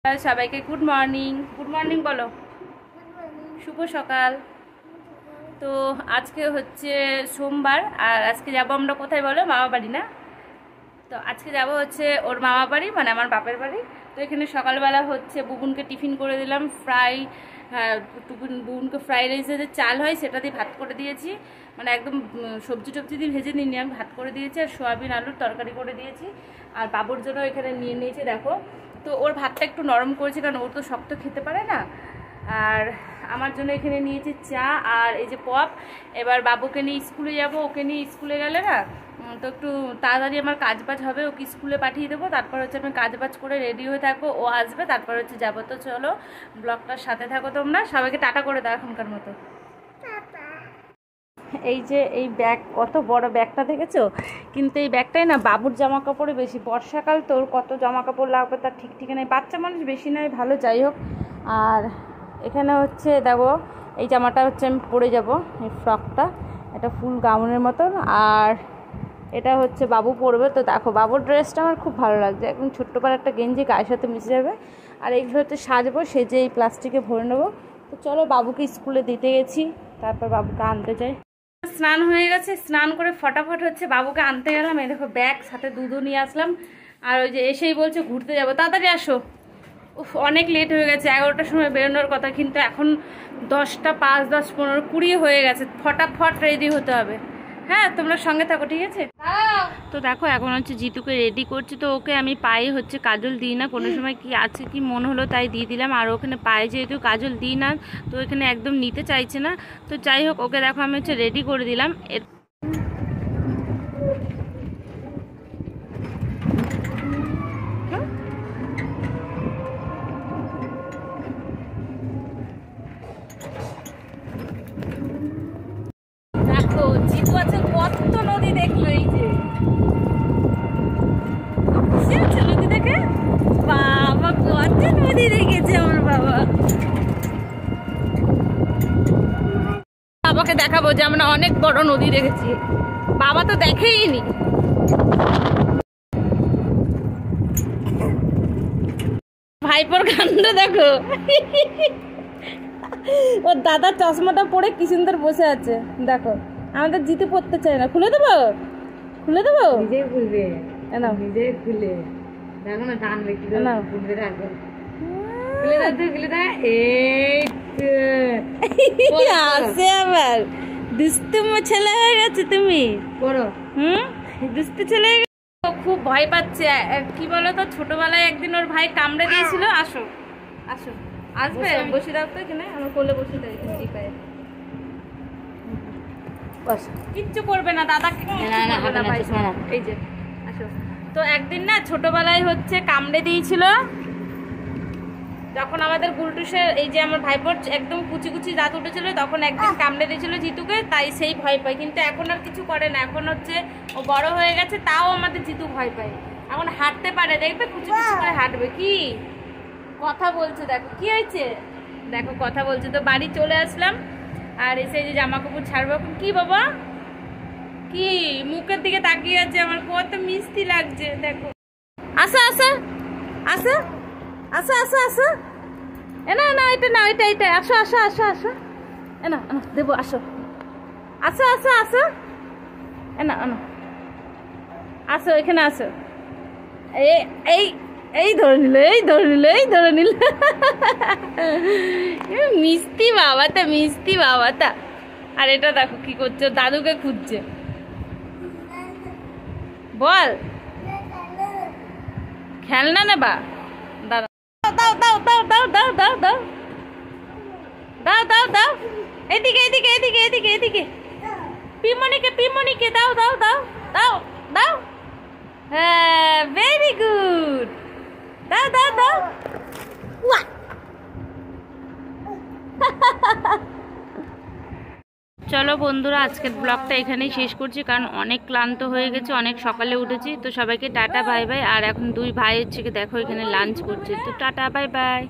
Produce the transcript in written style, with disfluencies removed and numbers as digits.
সবাইকে good morning বলো, শুভ সকাল। তো আজকে হচ্ছে সোমবার, আর আজকে যাব আমরা কোথায় বলো? মামা বাড়ি না? তো আজকে যাব হচ্ছে ওর মামা বাড়ি, মানে আমার বাপের বাড়ি। তো এখানে সকালবেলা হচ্ছে বুবুনকে টিফিন করে দিলাম, বুবুনকে ফ্রাইড রাইসের যে চাল হয় সেটা দিয়ে ভাত করে দিয়েছি, মানে একদম সবজি টবজি দিয়ে ভেজে নিয়ে আমি ভাত করে দিয়েছি, আর সোয়াবিন আলুর তরকারি করে দিয়েছি। আর বাবুর জন্য এখানে নিয়ে নিয়েছি দেখো। তো ওর ভাতটা একটু নরম করেছে, কারণ ওর তো শক্ত খেতে পারে না। আর আমার জন্য এখানে নিয়েছি চা আর এই যে পপ। এবার বাবুকে নিয়ে স্কুলে যাব, ওকে নিয়ে স্কুলে গেলে না তো একটু তাড়াতাড়ি আমার কাজবাজ হবে, ওকে স্কুলে পাঠিয়ে দেবো। তারপর হচ্ছে আমি কাজবাজ করে রেডি হয়ে থাকবো, ও আসবে, তারপর হচ্ছে যাবো। তো চলো ব্লগটার সাথে থাকো তোমরা। সবাইকে টাটা করে দাও এখনকার মতো। এই যে এই ব্যাগ, কত বড় ব্যাগটা দেখেছো? কিন্তু এই ব্যাগটাই না বাবুর জামা কাপড়ে বেশি, বর্ষাকাল তোর কত জামা কাপড় লাগবে তার ঠিক ঠিকানায়। বাচ্চা মানুষ বেশি নয়, ভালো, যাই হোক। আর এখানে হচ্ছে দেখো এই জামাটা হচ্ছে আমি পরে যাব, এই ফ্রকটা, এটা ফুল গাউনের মতন। আর এটা হচ্ছে বাবু পরবে। তো দেখো বাবুর ড্রেসটা আমার খুব ভালো লাগছে, একদম ছোট্ট পাড়া একটা গেঞ্জি গায়ের সাথে মিশে যাবে। আর এইগুলো হচ্ছে সাজবো, সেজে এই প্লাস্টিকে ভরে নেবো। তো চলো বাবুকে স্কুলে দিতে গেছি, তারপর বাবুকে আনতে যাই। স্নান হয়ে গেছে, স্নান করে ফটাফট হচ্ছে বাবুকে আনতে গেলাম। এই দেখো ব্যাগ, সাথে দুধও নিয়ে আসলাম। আর ওই যে এসেই বলছে ঘুরতে যাবো, তাড়াতাড়ি আসো। অনেক লেট হয়ে গেছে, 11টার সময় বেরোনোর কথা, কিন্তু এখন 10টা 5, 10, 15, 20 হয়ে গেছে। ফটাফট রেডি হতে হবে। হ্যাঁ, তোমরা সঙ্গে থাকো, ঠিক আছে? তো দেখো এখন হচ্ছে জিতুকে রেডি করছি। তো ওকে আমি পায়ে হচ্ছে কাজল দিই না, কোনো সময় কি আছে কি মনে হলো তাই দিয়ে দিলাম। আর ওখানে পায়ে যেহেতু কাজল দিই না, তো এখানে একদম নিতে চাইছে না। তো যাই হোক, ওকে দেখো আমি হচ্ছে রেডি করে দিলাম। দেখো জিতু আছে কত নদী দেখলো, এই যে নদী দেখে, বাবা কত নদী দেখেছে আমার বাবা। বাবাকে দেখাবো যে আমরা অনেক বড় নদী দেখেছি, বাবা তো দেখেইনি। ভাইপোর কাণ্ড দেখো, ওর দাদা চশমাটা পরে কি সুন্দর বসে আছে দেখো। আমাদের জিতে পড়তে চায় না। খুলে দেবো, খুলে দেবো, নিজেই খুলবে, নিজেই খুলে দেখো না, টানবে কি খুলবে, রাখবে, খুলে দাও, খুলে দাও। এই আসে আবার দুষ্টু ছেলে হয়ে গেছে তুমি, বড় দুষ্টু ছেলে হয়ে গেছে। খুব ভয় পাচ্ছে, কি বলতো, ছোটবেলায় একদিন ওর ভাই কামড়ে দিয়েছিল। আসো আসো, আসবে, বসে দাও তো এখানে, আমার কোলে বসে দাও এই পায়ে। কিচ্ছু করবে না, দাদাকে এই যে আসো। তো একদিন না ছোটবেলায় হচ্ছে কামড়ে দিয়েছিল, যখন আমাদের গুলটুসে, এই যে আমার ভাইপোর একদম কুচি কুচি দাঁত উঠেছিল, তখন একদিন কামড়ে দিয়েছিল জিতুকে, তাই সেই ভয় পায়। কিন্তু এখন আর কিছু করে না, এখন হচ্ছে ও বড় হয়ে গেছে, তাও আমাদের জিতু ভয় পায়। এখন হাঁটতে পারে, দেখবে কুচি কুচি করে হাঁটবে। কি কথা বলছে দেখো, কি হয়েছে দেখো, কথা বলছে। তো বাড়ি চলে আসলাম, আর এসে যে জামা কাপড় ছাড়বো। কি বাবা, কি মুখের দিকে তাকিয়ে আছে, আমার কত মিষ্টি লাগছে দেখো। আসো আসো আসো আসো আসো আসো, না না এটা না, এটা এটা, আসো আসো আসো আসো, না দেবো, আসো আসো আসো আসো, না না আসো, এখানে আসো। এই এই ধরে নিল, এই ধরে নিল, এই ধরে নিল। মিষ্টি বাবাটা, মিষ্টি বাবাটা। আর এটা দেখো কি করছে, দাদুকে খুঁজছে। বল খেলনা নেবা, দাদা দাও দাও দাও দাও দাও দাও দাও দাও দাও দাও, এদিকে এদিকে এদিকে এদিকে এদিকে, পিমনিকে দাও দাও দাও দাও দাও। হ্যাঁ, ভেরি গুড, দাও দাও দাও। চলো বন্ধুরা, আজকের ব্লগটা এখানেই শেষ করছি, কারণ অনেক ক্লান্ত হয়ে গেছে, অনেক সকালে উঠেছি। তো সবাইকে টাটা বাই বাই। আর এখন দুই ভাই হচ্ছে দেখো এখানে লাঞ্চ করছে। তো টাটা বাই বাই।